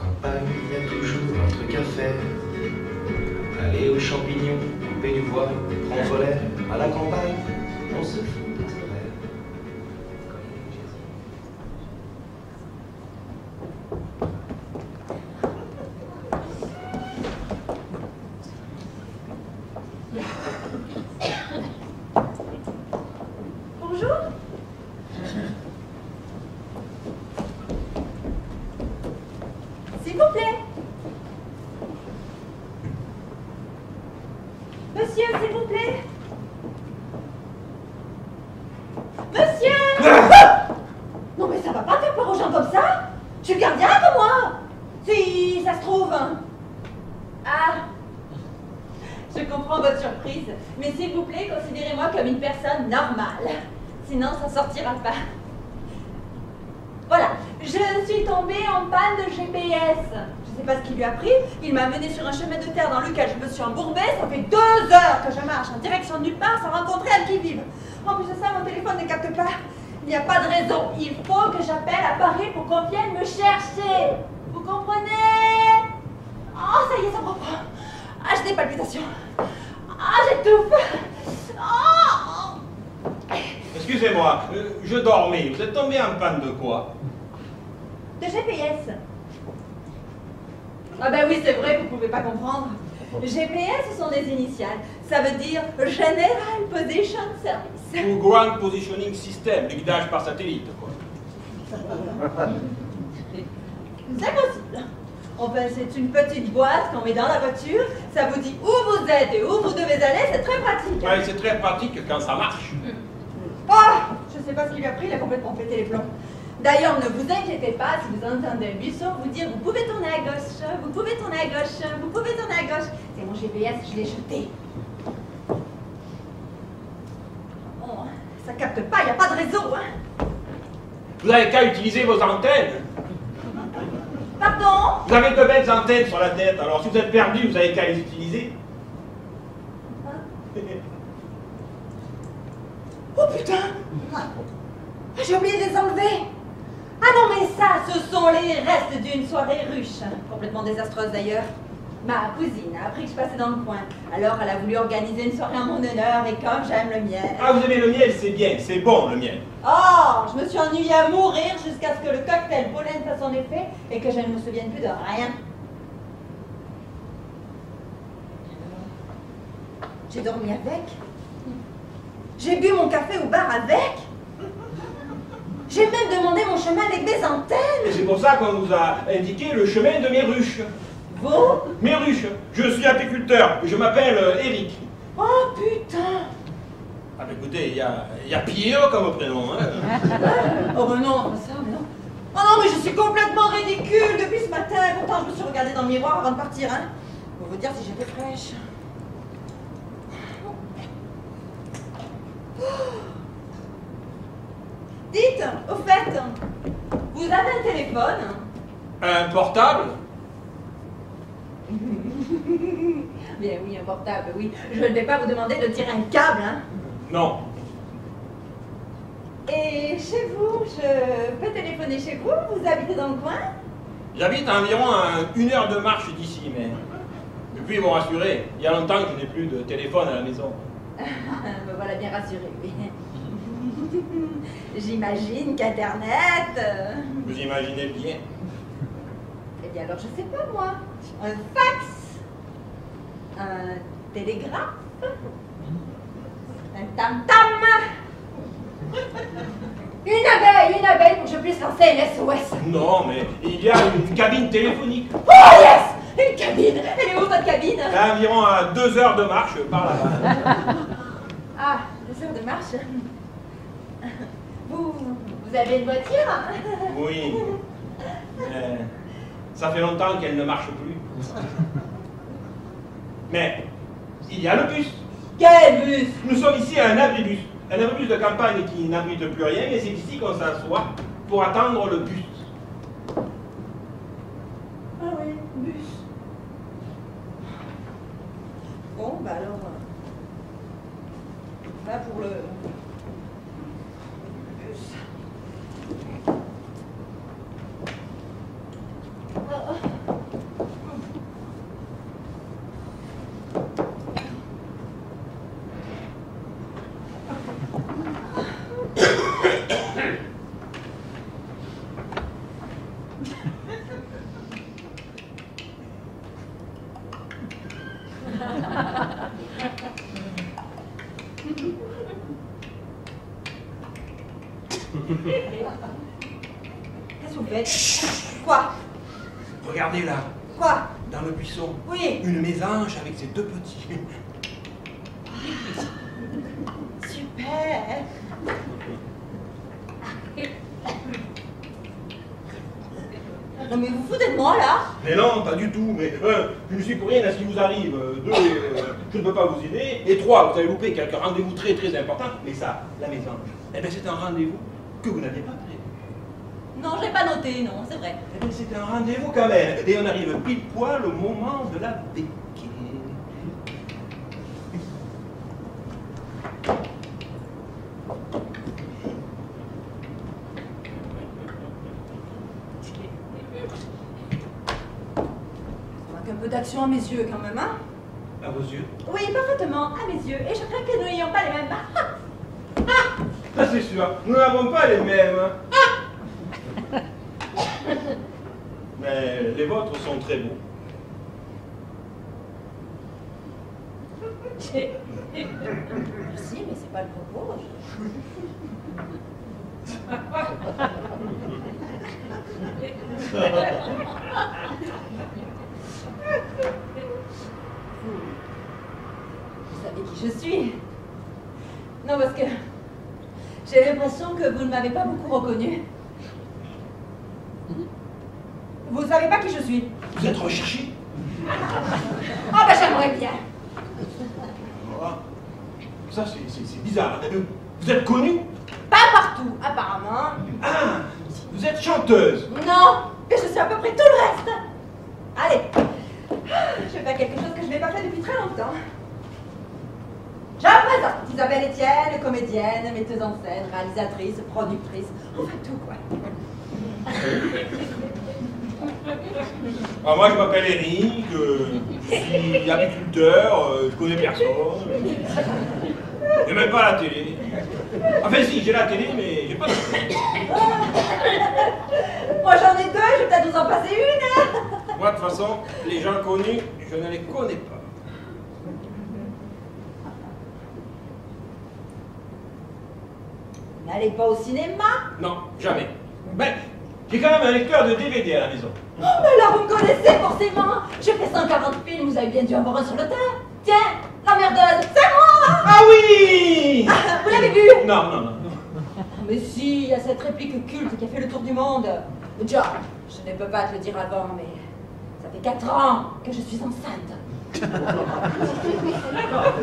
campagne, il y a toujours un truc à faire. Aller aux champignons, couper du bois, prendre l'air. À la campagne, on se fout de ses rêves. Bonjour. S'il vous plaît. Monsieur, s'il vous plaît. Monsieur. Non mais ça va pas faire peur aux gens comme ça. Je suis le gardien comme moi. Si ça se trouve. Ah. Je comprends votre surprise, mais s'il vous plaît, considérez-moi comme une personne normale. Sinon, ça sortira pas. Voilà, je suis tombée en panne de GPS. Je sais pas ce qui lui a pris. Il m'a menée sur un chemin de terre dans lequel je me suis embourbée. Ça fait 2 heures que je marche en direction de nulle part sans rencontrer un qui-vive. En plus de ça, mon téléphone ne capte pas. Il n'y a pas de raison. Il faut que j'appelle à Paris pour qu'on vienne me chercher. Vous comprenez? Oh, ça y est, ça reprend. Ah, j'ai des palpitations. Ah, j'étouffe. Oh. Excusez-moi, je dormais. Vous êtes tombé en panne de quoi? De GPS. Ah ben oui, c'est vrai, vous pouvez pas comprendre. GPS, ce sont des initiales. Ça veut dire General Position Service. Ou Ground Positioning System, le guidage par satellite, quoi. C'est possible. Enfin, c'est une petite boîte qu'on met dans la voiture. Ça vous dit où vous êtes et où vous devez aller. C'est très pratique. Ouais, c'est très pratique quand ça marche. Ah, je sais pas ce qui lui a pris, il a complètement pété les plombs. D'ailleurs, ne vous inquiétez pas si vous entendez un buisson vous dire vous pouvez tourner à gauche, vous pouvez tourner à gauche, vous pouvez tourner à gauche. C'est mon GPS, je l'ai jeté. Bon, ça capte pas, il n'y a pas de réseau, hein. Vous avez qu'à utiliser vos antennes. Pardon? Vous avez de belles antennes sur la tête, alors si vous êtes perdu, vous avez qu'à les utiliser. Oh putain! J'ai oublié de les enlever! Ah non mais ça, ce sont les restes d'une soirée ruche. Complètement désastreuse d'ailleurs. Ma cousine a appris que je passais dans le coin. Alors elle a voulu organiser une soirée en mon honneur et comme j'aime le miel. Ah, vous aimez le miel, c'est bien, c'est bon le miel. Oh, je me suis ennuyée à mourir jusqu'à ce que le cocktail pollen fasse son effet et que je ne me souvienne plus de rien. J'ai dormi avec. J'ai bu mon café au bar avec. J'ai même demandé mon chemin avec des antennes. Et c'est pour ça qu'on vous a indiqué le chemin de mes ruches. Vous? Mes ruches. Je suis apiculteur, je m'appelle Eric. Oh putain! Ah bah écoutez, il y a pire comme prénom, hein. Oh mais non, ça, mais non. Oh non, mais je suis complètement ridicule depuis ce matin. Pourtant, je me suis regardée dans le miroir avant de partir, hein. Pour vous dire si j'étais fraîche. Dites, au fait, vous avez un téléphone? Un portable? Bien oui, un portable, oui. Je ne vais pas vous demander de tirer un câble, hein. Non. Et chez vous, je peux téléphoner chez vous? Vous habitez dans le coin? J'habite à environ 1 heure de marche d'ici, mais... Et puis, vous rassurez, il y a longtemps que je n'ai plus de téléphone à la maison. Me voilà bien rassurée, oui. J'imagine qu'Internet... Vous imaginez bien. Eh bien alors, je sais pas moi. Un fax? Un télégraphe? Un tam-tam? Une abeille pour que je puisse lancer un SOS. Non, mais il y a une cabine téléphonique. Oh yes! Une cabine! Elle est où votre cabine? À environ 2 heures de marche par là-bas. Ah, 2 heures de marche. Vous avez une voiture? Oui. Mais ça fait longtemps qu'elle ne marche plus. Mais il y a le bus. Quel bus? Nous sommes ici à un abribus. Un abribus de campagne qui n'abrite plus rien, et c'est ici qu'on s'assoit pour attendre le bus. Ah oui, bus. Bon, bah alors... Là pour le bus. Qu'est-ce que vous faites? Quoi? Regardez là, Quoi? dans le buisson. Oui. Une mésange avec ses deux petits. Super. Non mais vous foutez de moi là? Mais non, pas du tout. Mais je ne suis pour rien à ce qui vous arrive. Deux, je ne peux pas vous aider. Et trois, vous avez loupé quelques rendez-vous très très importants. Mais ça, la mésange, eh bien c'est un rendez-vous que vous n'aviez pas prévu. Non, je l'ai pas noté, non, c'est vrai. Eh bien c'est un rendez-vous quand même. Et on arrive pile poil au moment de la béquille. Un peu d'action à mes yeux quand même, hein? À vos yeux? Oui, parfaitement, à mes yeux. Et je crains que nous n'ayons pas les mêmes. Ça c'est sûr, nous n'avons pas les mêmes. Mais les vôtres sont très beaux. Merci, mais c'est pas le propos. Vous savez qui je suis? Non, parce que j'ai l'impression que vous ne m'avez pas beaucoup reconnue. Vous savez pas qui je suis? Vous êtes recherché? Ah bah j'aimerais bien. Voilà. Ça c'est bizarre. Vous êtes connu? Pas partout, apparemment. Ah, vous êtes chanteuse. Non, mais je suis à peu près tout le reste. Allez, je vais faire quelque chose que je n'ai pas fait depuis très longtemps. Je présente Isabelle Etienne, comédienne, metteuse en scène, réalisatrice, productrice, enfin tout quoi. Alors moi je m'appelle Eric, je suis apiculteur, je connais personne. J'ai même pas la télé. Enfin si, j'ai la télé, mais j'ai pas de télé. Moi j'en ai deux, je vais peut-être vous en passer une. Moi de toute façon, les gens connus, je ne les connais pas. N'allez pas au cinéma? Non, jamais. Ben, j'ai quand même un lecteur de DVD à la maison. Oh, mais là vous me connaissez forcément. J'ai fait 140 films, vous avez bien dû avoir un sur le tas. Tiens, l'emmerdeuse, c'est moi. Ah oui! Vous l'avez vu? Non, non, non. Mais si, il y a cette réplique culte qui a fait le tour du monde. John, je ne peux pas te le dire avant, mais ça fait 4 ans que je suis enceinte.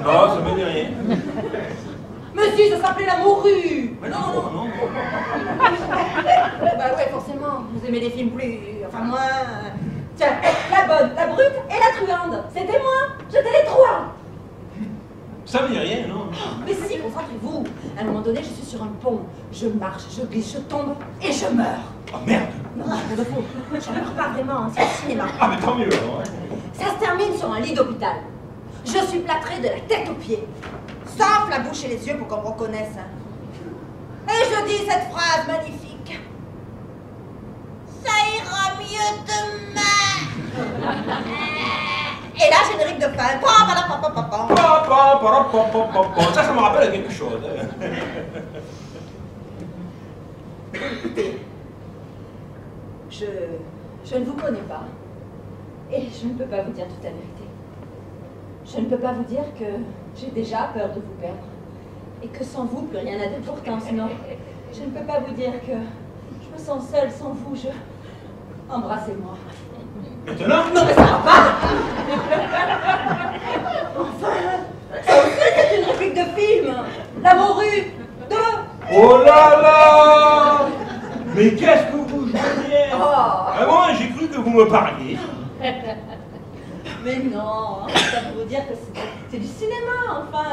Non, ça me dit rien. Mais si, ça s'appelait La Morue. Mais non, non, non. Bah ouais, forcément, vous aimez les films plus... enfin moins... Tiens, la bonne, la brute et la truande. C'était moi, j'étais les trois. Ça me dit rien, non. Mais si, concentrez-vous. À un moment donné, je suis sur un pont. Je marche, je glisse, je tombe et je meurs. Oh merde. Non, de faux. Je meurs pas vraiment, hein, c'est le cinéma. Ah mais tant mieux, alors. Ça se termine sur un lit d'hôpital. Je suis plâtrée de la tête aux pieds. Sauf la bouche et les yeux pour qu'on me reconnaisse. Et je dis cette phrase magnifique. Ça ira mieux demain. Et là, générique de fin. Ça me rappelle quelque chose. Écoutez, je ne vous connais pas. Et je ne peux pas vous dire toute la vérité. Je ne peux pas vous dire que j'ai déjà peur de vous perdre. Et que sans vous, plus rien n'a d'importance, non. Je ne peux pas vous dire que je me sens seule sans vous. Embrassez-moi. Maintenant? Non mais ça va pas. Enfin, ça aussi c'est une réplique de film. La Morue 2. Oh là là! Mais qu'est-ce que vous jouez? Oh. Vraiment, j'ai cru que vous me parliez. Mais non, ça veut vous dire que c'est du cinéma, enfin.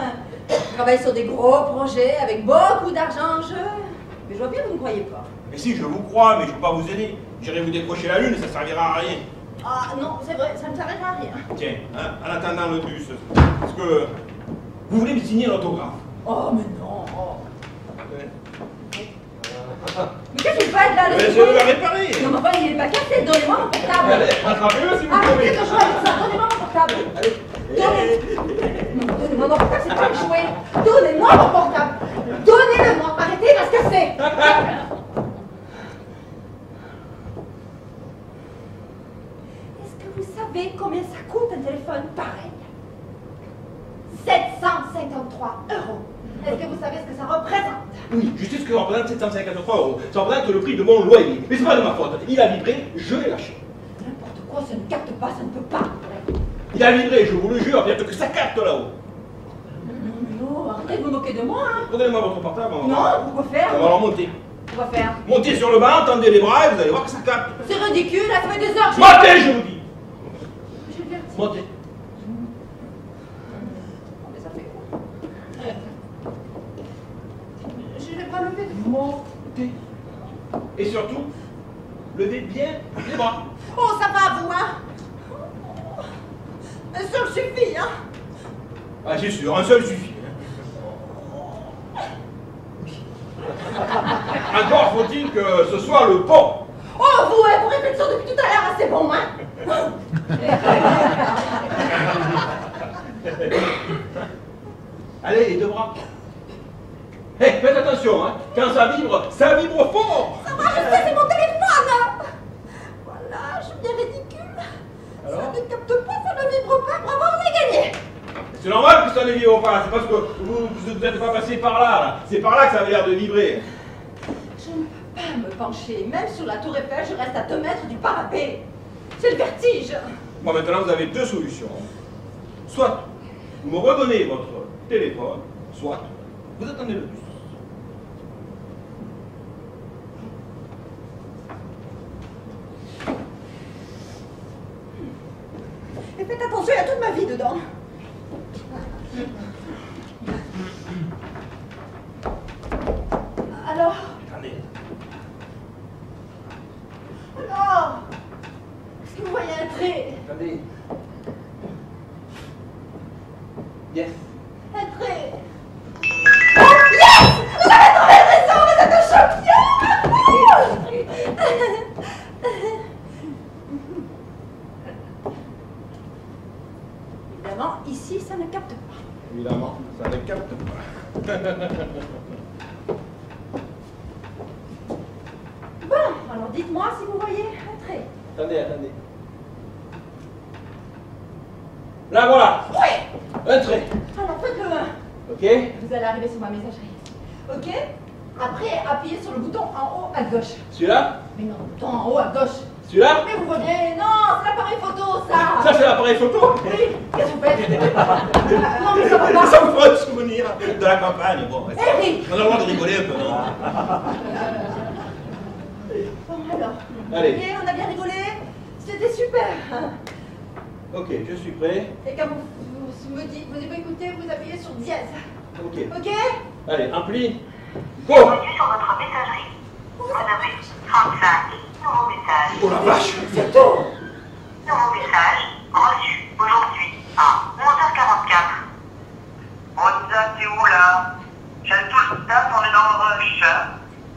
Je travaille sur des gros projets avec beaucoup d'argent en jeu. Mais je vois bien que vous ne croyez pas. Mais si, je vous crois, mais je ne peux pas vous aider. J'irai vous décrocher la lune et ça ne servira à rien. Ah non, c'est vrai, ça ne servira à rien. Tiens, hein, en attendant le bus, est-ce que vous voulez me signer l'autographe? Oh, mais non. Oh. Mais qu'est-ce que vous faites là? Je vais la réparer. Non, mais enfin, il est pas cassé rattrapez-le si vous Arrêtez pouvez. de jouer avec ça, donnez-moi mon portable. Donnez-moi mon portable, c'est pas un jouet. Donnez-moi mon portable. Donnez-le-moi, arrêtez de se casser. Est-ce que vous savez combien ça coûte un téléphone pareil? 753 €. Est-ce que vous savez ce que ça représente? Oui, je sais ce que représente 753 €. Ça représente le prix de mon loyer. Mais c'est pas de ma faute. Il a vibré, je l'ai lâché. N'importe quoi, ça ne capte pas, ça ne peut pas. Il a vibré, je vous le jure, bien que ça capte là-haut. Non, arrêtez de vous moquer de moi, hein. Donnez-moi votre portable. Non, pourquoi faire? On va alors monter. Pourquoi faire? Montez sur le banc, tendez les bras et vous allez voir que ça capte. C'est ridicule, là, ça fait 2 heures que j'ai... Montez, je vous dis. J'ai le vertige. Montez. Mais ça fait quoi? J'ai les bras levés. Montez. Et surtout, levez bien les bras. Oh, ça va, vous, hein? Un seul suffit, hein? Ah, c'est sûr, un seul suffit. Encore faut-il que ce soit le bon. Oh, vous, vos réflexions depuis tout à l'heure, hein, c'est bon, hein? Allez, les deux bras. Hé, faites attention, hein. Quand ça vibre fort. Ça va, je sais, c'est mon téléphone! Voilà, je suis bien ridicule. Alors? Ça ne capte pas, ça ne vibre pas. Bravo, vous avez gagné! C'est normal que ça ne vibre pas, c'est parce que vous n'êtes pas passé par là. C'est par là que ça avait l'air de vibrer. Je ne peux pas me pencher. Même sur la tour Eiffel, je reste à 2 mètres du parapet. C'est le vertige. Bon, maintenant vous avez deux solutions. Soit vous me redonnez votre téléphone, soit vous attendez le bus. Et faites attention, il y a toute ma vie dedans. Alors? Attendez. Alors? Est-ce que vous voyez un trait? Attendez. Yes. Un trait. Oh, yes! Vous avez trouvé le trésor, vous êtes un champion! Évidemment, ici, ça ne capte pas. Évidemment, ça ne capte pas. Bon, alors dites-moi si vous voyez un trait. Attendez. Là, voilà. Oui! Un trait. Alors faites-le un. Ok? Vous allez arriver sur ma messagerie. Ok? Après, appuyez sur le bouton en haut à gauche. Celui-là? Mais non, le bouton en haut à gauche. Celui-là? Mais vous voyez, non, c'est l'appareil photo, ça. Ça, c'est l'appareil photo? Oui, qu'est-ce que vous faites? Non, mais ça va pas. Ça me fera un souvenir de la campagne. Bon, Eric! on a le droit de rigoler un peu, non? Bon, alors. Allez. Ok, on a bien rigolé. C'était super. Ok, je suis prêt. Et quand vous me dites, vous écoutez, vous appuyez sur dièse. Ok. Ok? Allez, ampli. Go! Bienvenue sur votre messagerie. Vous avez 35 nouveaux messages. Oh la vache! C'est tout. Nouveau message reçu aujourd'hui à 11h44. Monza, t'es où là? J'ai tout le temps, on est dans le rush.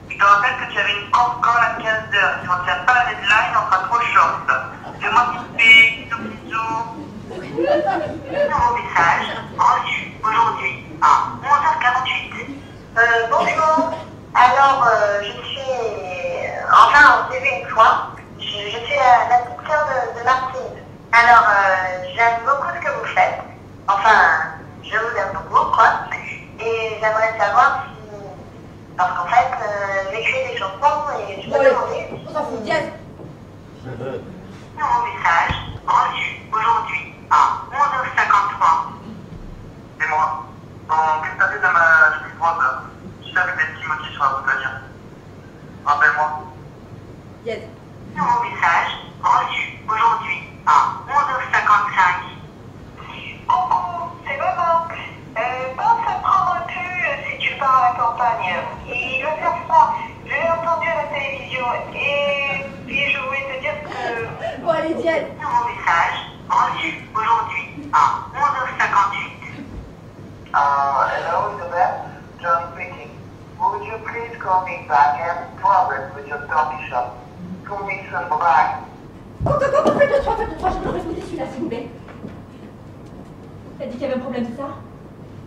Je te rappelle que tu avais une conf call à 15h. Si on ne tient pas la deadline, on sera trop short. Fais-moi kiffer, bisous. Nouveau message reçu aujourd'hui à 11h48. Bonjour. Alors, je suis... Enfin, on s'est vu une fois. Je suis la petite sœur de Martine. Alors, j'aime beaucoup ce que vous faites. Enfin, je vous aime beaucoup, quoi. Et j'aimerais savoir si... Parce qu'en fait, j'écris des chansons et je me demandais... On s'en fout, dièse. Nouveau message reçu aujourd'hui à 11h53. C'est moi. Donc, qu'est-ce que t'as fait de ma chemise rose là? Je sais avec des petits motifs sur la boutonnière. Rappelle-moi. Dièse. Nouveau message reçu aujourd'hui à 11h55. Coucou, c'est maman. Pense à prendre un pull si tu pars à la campagne. Il va faire froid. Je l'ai entendu à la télévision et puis je voulais te dire que... Bon, allez, dièse. Nouveau message reçu aujourd'hui à 11h58. Hello, Isabel. John speaking. Would you please call me back? I have a problem with your coffee shop. 2 weeks and back. Faites le 3, je veux le respecter celui-là, s'il vous plaît. T'as dit qu'il y avait un problème, c'est ça?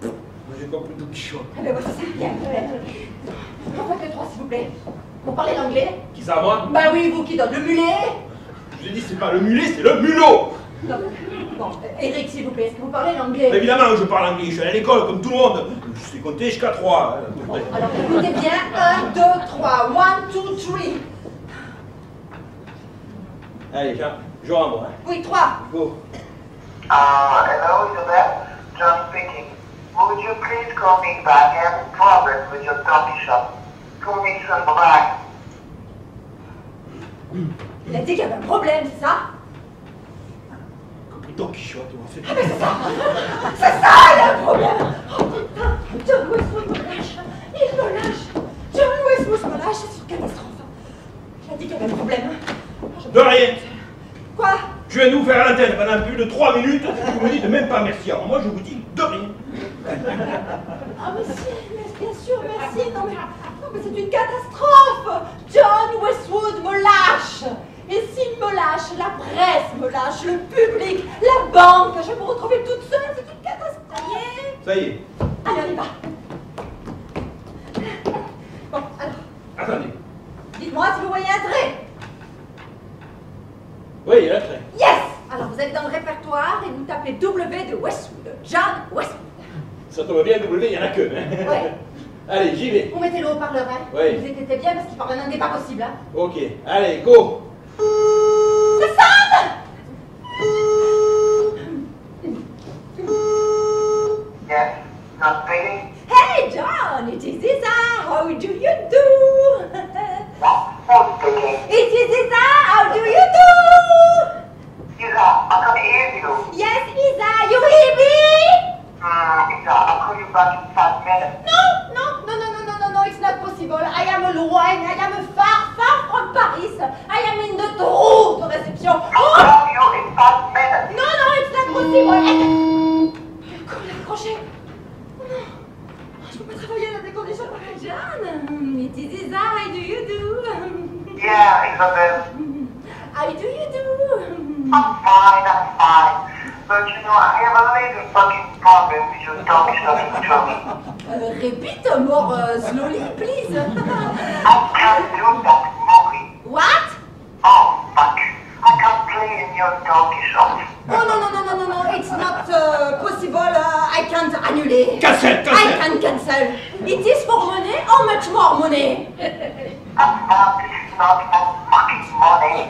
Moi j'ai compris Don Quichotte. Ah ben voilà, c'est bien. Faites le 3, s'il vous plaît. Vous parlez l'anglais? Qui ça, moi? Bah oui, vous qui donne le mulet. Je vous ai dit, c'est pas le mulet, c'est le mulot. Non, bon, Eric, s'il vous plaît, est-ce que vous parlez l'anglais? Évidemment, je parle anglais, je suis allé à l'école comme tout le monde. Je sais compter jusqu'à 3. Bon, alors écoutez bien, 1, 2, 3, 1, 2, 3. Allez, tiens, je rentre. Hein. Oui, 3. Go. Hello, Isabel. John speaking. Would you please call me back? I have a problem with your coffee shop. Call me some black. Il a dit qu'il y avait un problème, c'est ça? Compris Don Quichotte, on fait. Ah ben c'est ça! C'est ça, il y a un problème! Oh putain! John Westwood me lâche! Il me lâche! John Westwood me lâche, c'est une catastrophe! Il a dit qu'il y avait un problème. De rien. Quoi? Je viens de vous faire l'antenne pendant plus de 3 minutes, vous me dites même pas merci. Alors moi je vous dis de rien. Ah mais si, mais bien sûr, merci! Non mais c'est une catastrophe! John Westwood me lâche! Et s'il me lâche, la presse me lâche, le public, la banque, je vais me retrouver toute seule, c'est une catastrophe! Ça y est. Allez, on y va! Bon, alors, Attendez. dites-moi si vous voyez un trait! Oui, il y a un trait. Yes! Alors vous allez dans le répertoire et vous tapez W de Westwood, John Westwood. Ça tombe bien, W, il y en a que. Hein. Ouais. Allez, j'y vais. Vous mettez le haut-parleur, hein? Oui. Vous écoutez bien parce qu'il parle un anglais pas possible, hein? Ok, allez, go. Ça sonne! Yes, not speaking. Hey John, it is Isa. How do you do? Who's speaking? It is Isa. How do you do? Isa, I can't hear you. Yes, Isa, you hear me? Isa, I'll call you back in 5 minutes. No, it's not possible. I am loin. I am far from Paris. I am in the trou de réception. I'll call you in 5 minutes. No, it's not possible. Comment l'accrocher? Oh non, je peux pas travailler dans des conditions pareilles. John, it is Isa. How do you do? Yeah, Isabel. How do you do? I'm fine. But you know, I have a little fucking problem with your dog stuff in trouble. Repeat more slowly, please. I can't do that movie. What? Oh, fuck. I can't play in your doggy shop. Oh, no, it's not possible. I can't annulate. Cancel. I can cancel. It is for money. How much more money? This is not for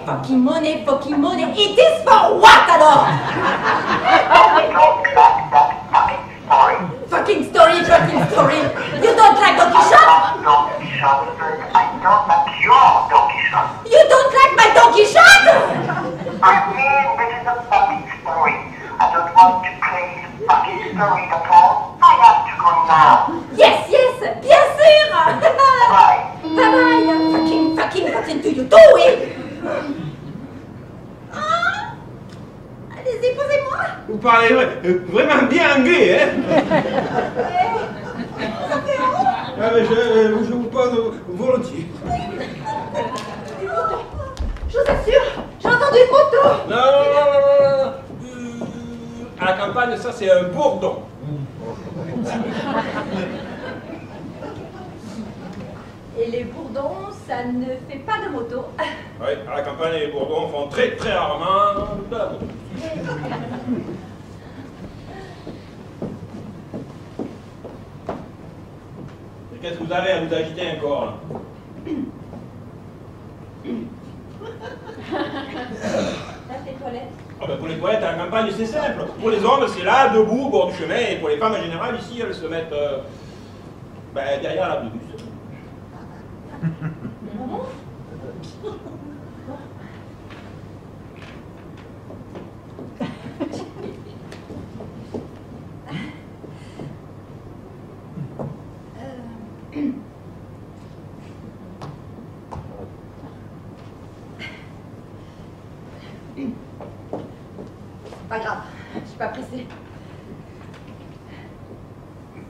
fucking money. Fucking money. It is for what, alors? Don't like that fucking story. Fucking story. You don't like Don Quichotte? Doggy shop, but I don't like your doggy shop. You don't like my Don Quichotte? I mean, this is a fucking story. I don't want to play the fucking story at all. I have to go now. Yes, bien sûr. Bye. Bye. Fucking do you do it? Ah, allez-y, posez-moi. Vous parlez vraiment bien anglais, hein. Ça fait honte. Ah, mais je vous pose volontiers. Je vous assure, j'ai entendu une moto. Non. À la campagne, ça c'est un bourdon. Et les bourdons, ça ne fait pas de moto. Oui, à la campagne, les bourdons font très rarement de la moto. Qu'est-ce que vous avez à vous agiter encore là? Là, tes toilettes. Ah ben pour les toilettes à la campagne, c'est simple. Pour les hommes, c'est là, debout, au bord du chemin. Et pour les femmes, en général, ici, elles se mettent derrière la blouse. Pas grave, je suis pas pressée. Vous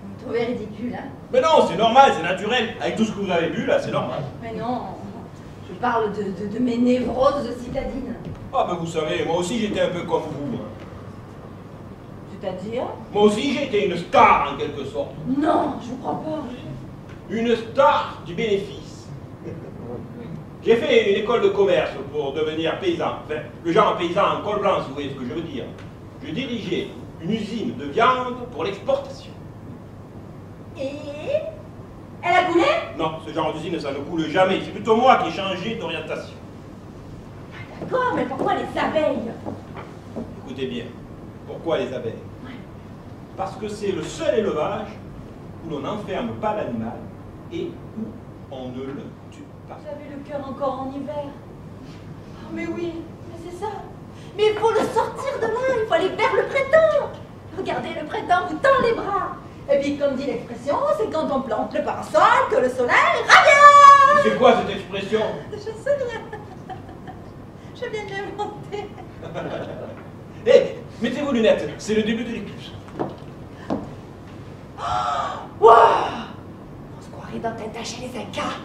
me trouvez ridicule, hein? Mais non, c'est normal, c'est naturel. Avec tout ce que vous avez bu, là, c'est normal. Mais non, je parle de mes névroses citadines. Ah ben vous savez, moi aussi j'étais un peu comme vous. Hein. C'est-à-dire? Moi aussi j'étais une star en quelque sorte. Non, je vous crois pas. Une star du bénéfice. J'ai fait une école de commerce pour devenir paysan. Enfin, le genre paysan en col blanc, si vous voyez ce que je veux dire. Je dirigeais une usine de viande pour l'exportation. Et elle a coulé? Non, ce genre d'usine, ça ne coule jamais. C'est plutôt moi qui ai changé d'orientation. D'accord, mais pourquoi les abeilles? Écoutez bien, pourquoi les abeilles? Parce que c'est le seul élevage où l'on n'enferme pas l'animal et où on ne le tue pas. Vous avez le cœur encore en hiver. Oh, mais oui, mais c'est ça. Mais il faut le sortir de là, il faut aller vers le printemps. Regardez, le printemps vous tend les bras. Et puis, comme dit l'expression, c'est quand on plante le parasol que le soleil revient. C'est quoi cette expression? Je sais rien. Je viens de l'inventer. Hé, mettez vos lunettes, c'est le début de l'éclipse. Wow, on se croirait dans Tintin chez les Incas.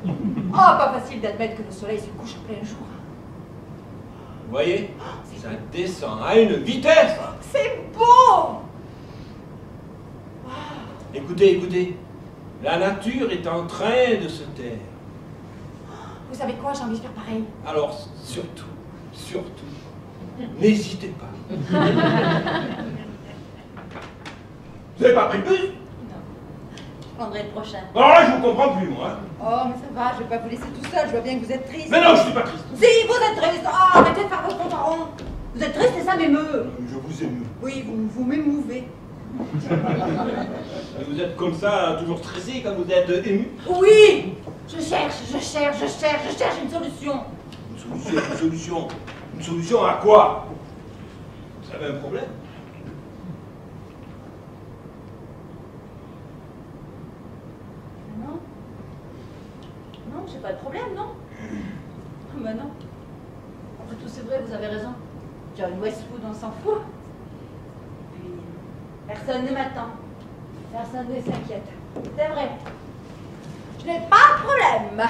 Oh, pas facile d'admettre que le soleil se couche en plein jour. Vous voyez, ça descend à une vitesse. C'est beau. Écoutez, écoutez, la nature est en train de se taire. Vous savez quoi, j'ai envie de faire pareil. Alors, surtout, n'hésitez pas. Vous n'avez pas pris le bus? Non. Je prendrai le prochain. Alors là, je vous comprends plus, moi. Oh, mais ça va, je vais pas vous laisser tout seul, je vois bien que vous êtes triste. Mais non, je suis pas triste. Si, vous êtes triste. Oh, arrêtez de faire votre fanfaron. Vous êtes triste et ça m'émeut. Je vous émeus. Oui, vous m'émouvez. Vous êtes comme ça, toujours stressé quand vous êtes ému? Oui. Je cherche une solution. Une solution à quoi? Vous avez un problème? Non. Non, j'ai pas de problème, non. Ah bah non. Après tout, c'est vrai, vous avez raison. John Westwood, on s'en fout. Puis, personne ne m'attend. Personne ne s'inquiète. C'est vrai. Je n'ai pas de problème.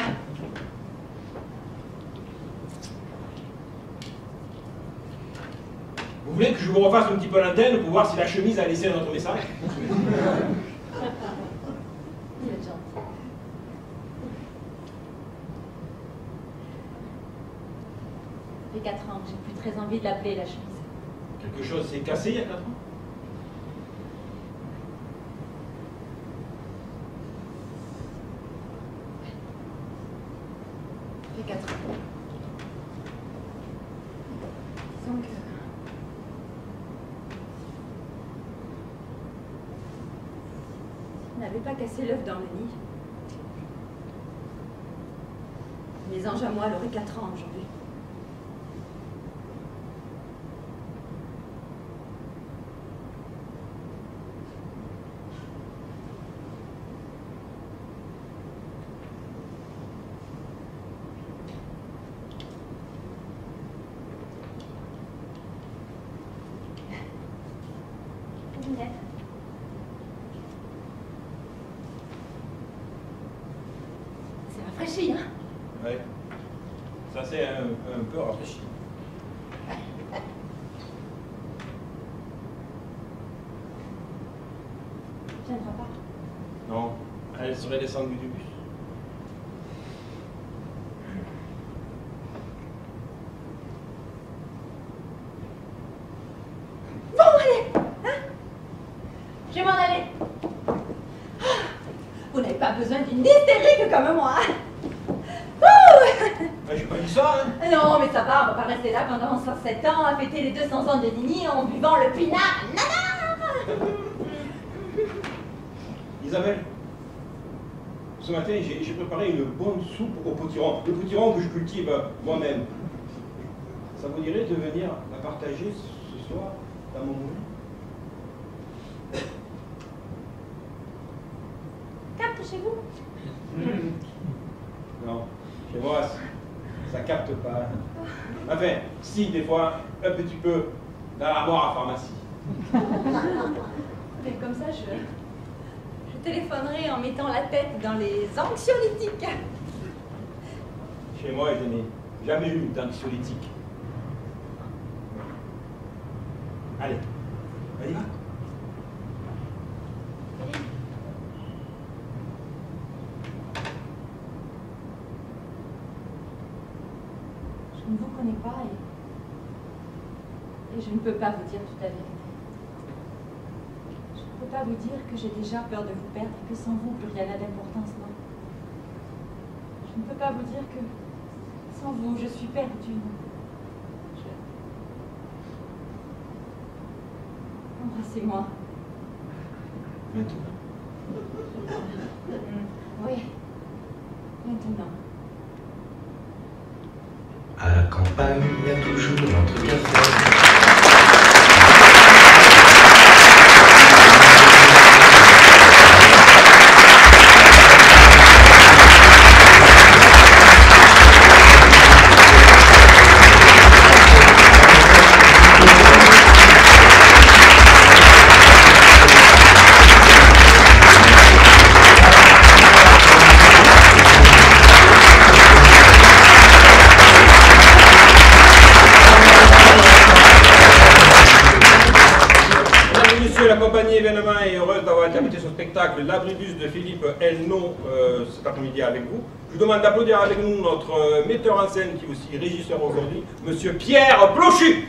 Vous voulez que je vous refasse un petit peu l'antenne pour voir si la chemise a laissé un autre message? Vous êtes gentil. Ça fait 4 ans que j'ai plus très envie de l'appeler la chemise. Quelque chose s'est cassé il y a 4 ans? Ça fait 4 ans. Disons que... n'avait pas cassé l'œuf dans le nid. Mes anges à moi, elle aurait 4 ans aujourd'hui. Lunettes. C'est rafraîchi, hein? Oui. Ça c'est un peu rafraîchi. Tu viendras pas. Non, elle serait descendue du bus. Bon, allez, hein? Je vais m'en aller. Vous n'avez pas besoin d'une hystérique comme moi. Ben, j'ai pas dit ça, hein. Non, mais ça va, on va pas rester là pendant 107 ans à fêter les 200 ans de Nini en buvant le pinard. Nana! Isabelle, ce matin, j'ai préparé une bonne soupe au potiron. Le potiron que je cultive moi-même. Ça vous dirait de venir la partager ce soir dans mon moulin? Capte chez vous? Non, chez moi, ça capte pas. Enfin, si, des fois, un petit peu dans l'armoire à pharmacie. Mais comme ça, je téléphonerai en mettant la tête dans les anxiolytiques. chez moi, je n'ai jamais eu d'anxiolytique. Allez, on y va. Je ne vous connais pas et je ne peux pas vous dire toute la vérité. Je ne peux pas vous dire que j'ai déjà peur de vous perdre et que sans vous, plus rien n'a d'importance, non. Je ne peux pas vous dire que sans vous, je suis perdue. Embrassez-moi. Maintenant. Oui, maintenant. À la campagne, il y a toujours notre café. La compagnie événement est heureuse d'avoir interprété ce spectacle L'abribus de Philippe Elnon cet après-midi avec vous. Je vous demande d'applaudir avec nous notre metteur en scène qui est aussi régisseur aujourd'hui, Monsieur Pierre Blochu.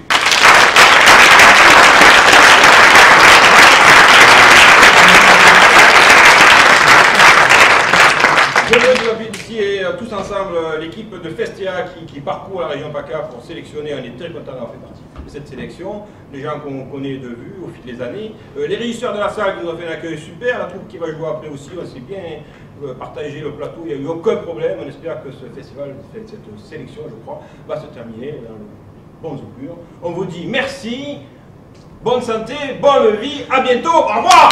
Je veux appuyer ici et tous ensemble l'équipe de Festia qui parcourt la région PACA pour sélectionner. On est très content d'avoir fait partie de cette sélection. Les gens qu'on connaît de vue au fil des années. Les régisseurs de la salle qui nous ont fait un accueil super. La troupe qui va jouer après aussi. On s'est bien partagé le plateau. Il n'y a eu aucun problème. On espère que ce festival, cette sélection, je crois, va se terminer dans le bon augure. On vous dit merci, bonne santé, bonne vie. À bientôt. Au revoir.